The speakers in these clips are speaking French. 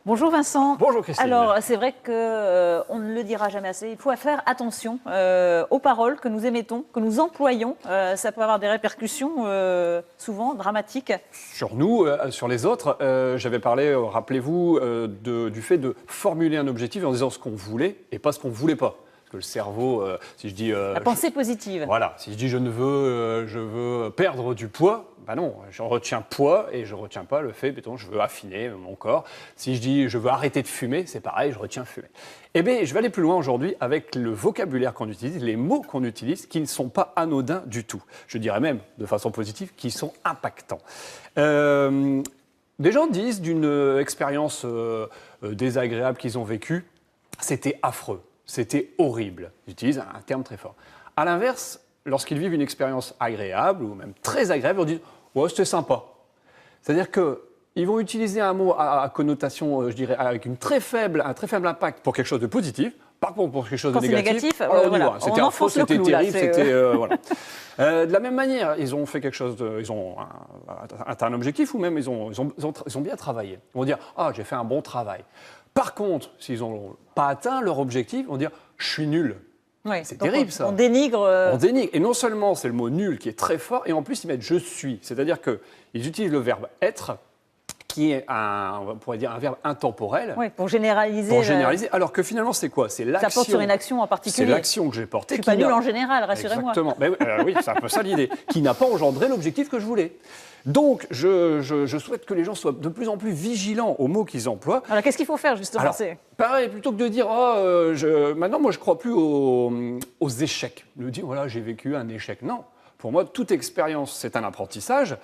Bonjour Vincent. Bonjour Christine. Alors c'est vrai qu'on ne le dira jamais assez, il faut faire attention aux paroles que nous émettons, que nous employons. Ça peut avoir des répercussions souvent dramatiques. Sur nous, sur les autres, j'avais parlé, rappelez-vous, du fait de formuler un objectif en disant ce qu'on voulait et pas ce qu'on ne voulait pas. Parce que le cerveau, si je dis... La pensée positive. Voilà, si je dis je veux perdre du poids, ben non, je retiens poids et je ne retiens pas le fait, mettons, je veux affiner mon corps. Si je dis je veux arrêter de fumer, c'est pareil, je retiens fumer. Eh bien, je vais aller plus loin aujourd'hui avec le vocabulaire qu'on utilise, les mots qu'on utilise qui ne sont pas anodins du tout. Je dirais même, de façon positive, qui sont impactants. Des gens disent d'une expérience désagréable qu'ils ont vécue, c'était affreux. C'était horrible. J'utilise un terme très fort. À l'inverse, lorsqu'ils vivent une expérience agréable ou même très agréable, ils disent « ouais, c'était sympa ». C'est-à-dire qu'ils vont utiliser un mot à connotation, je dirais, avec un très faible impact pour quelque chose de positif. Par contre, pour quelque chose de négatif, voilà. C'était affreux, c'était terrible, c'était... voilà. De la même manière, ils ont fait quelque chose, ils ont atteint un objectif ou même ils ont bien travaillé. Ils vont dire « ah, j'ai fait un bon travail ». Par contre, s'ils n'ont pas atteint leur objectif, ils vont dire « je suis nul ». Oui, c'est terrible ça. On dénigre. On dénigre. Et non seulement c'est le mot nul qui est très fort, et en plus ils mettent « je suis ». C'est-à-dire qu'ils utilisent le verbe « être », qui est on pourrait dire un verbe intemporel. Oui, pour généraliser. Pour généraliser. Alors que finalement, c'est quoi? C'est l'action. Ça porte sur une action en particulier. C'est l'action que j'ai portée. Je ne suis pas nul en général, rassurez-moi. Exactement. Ben, oui, c'est un peu ça l'idée. Qui n'a pas engendré l'objectif que je voulais. Donc, je souhaite que les gens soient de plus en plus vigilants aux mots qu'ils emploient. Alors, qu'est-ce qu'il faut faire, justement? Alors, pareil, plutôt que de dire maintenant, moi, je ne crois plus aux échecs. De dire, voilà, j'ai vécu un échec. Non. Pour moi, toute expérience, c'est un apprentissage.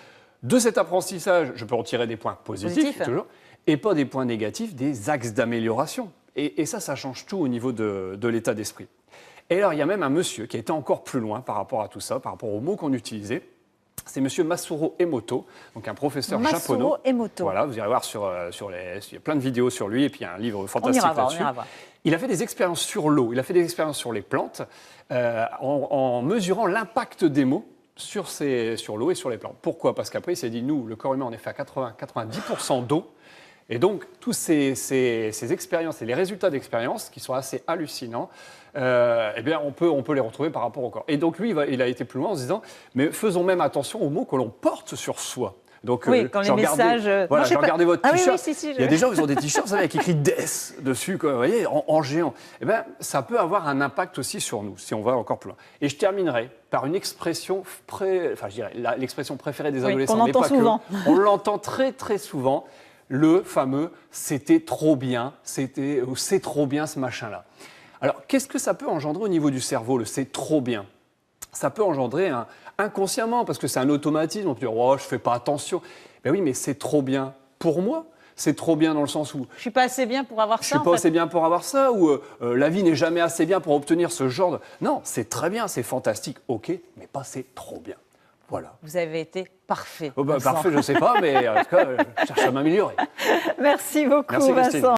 De cet apprentissage, je peux retirer des points positifs, toujours, et pas des points négatifs, des axes d'amélioration. Et ça change tout au niveau de l'état d'esprit. Et alors, il y a même un monsieur qui a été encore plus loin par rapport à tout ça, par rapport aux mots qu'on utilisait. C'est monsieur Masaru Emoto, donc un professeur japonais. Masaru Emoto. Voilà, vous irez voir il y a plein de vidéos sur lui, et puis il y a un livre fantastique là-dessus. Il a fait des expériences sur l'eau, il a fait des expériences sur les plantes, en mesurant l'impact des mots sur l'eau et sur les plantes. Pourquoi? Parce qu'après, il s'est dit, nous, le corps humain, on est fait à 80-90% d'eau. Et donc, tous ces expériences et les résultats d'expériences, qui sont assez hallucinants, eh bien, on peut les retrouver par rapport au corps. Et donc, lui, il a été plus loin en se disant, mais faisons même attention aux mots que l'on porte sur soi. Donc, oui, quand les messages... Voilà, j'ai regardé votre t-shirt. Oui, il y a des gens qui ont des t-shirts avec écrit « Death » dessus, quoi, vous voyez, en géant. Eh bien, ça peut avoir un impact aussi sur nous, si on va encore plus loin. Et je terminerai par une expression, l'expression préférée des adolescents, qu'on entend souvent. On l'entend très, très souvent, le fameux « c'était trop bien », ou « c'est trop bien ce machin-là ». Alors, qu'est-ce que ça peut engendrer au niveau du cerveau, le « c'est trop bien » ? Ça peut engendrer inconsciemment, parce que c'est un automatisme, on peut dire « oh, je ne fais pas attention ». Ben oui, mais c'est trop bien pour moi. C'est trop bien dans le sens où... Je ne suis pas assez bien pour avoir ça, Je ne suis pas assez bien pour avoir ça, ou la vie n'est jamais assez bien pour obtenir ce genre de... Non, c'est très bien, c'est fantastique, ok, mais pas c'est trop bien. Voilà. Vous avez été parfait. Parfait, je ne sais pas, mais en tout cas, je cherche à m'améliorer. Merci beaucoup, Merci, Christine. Vincent.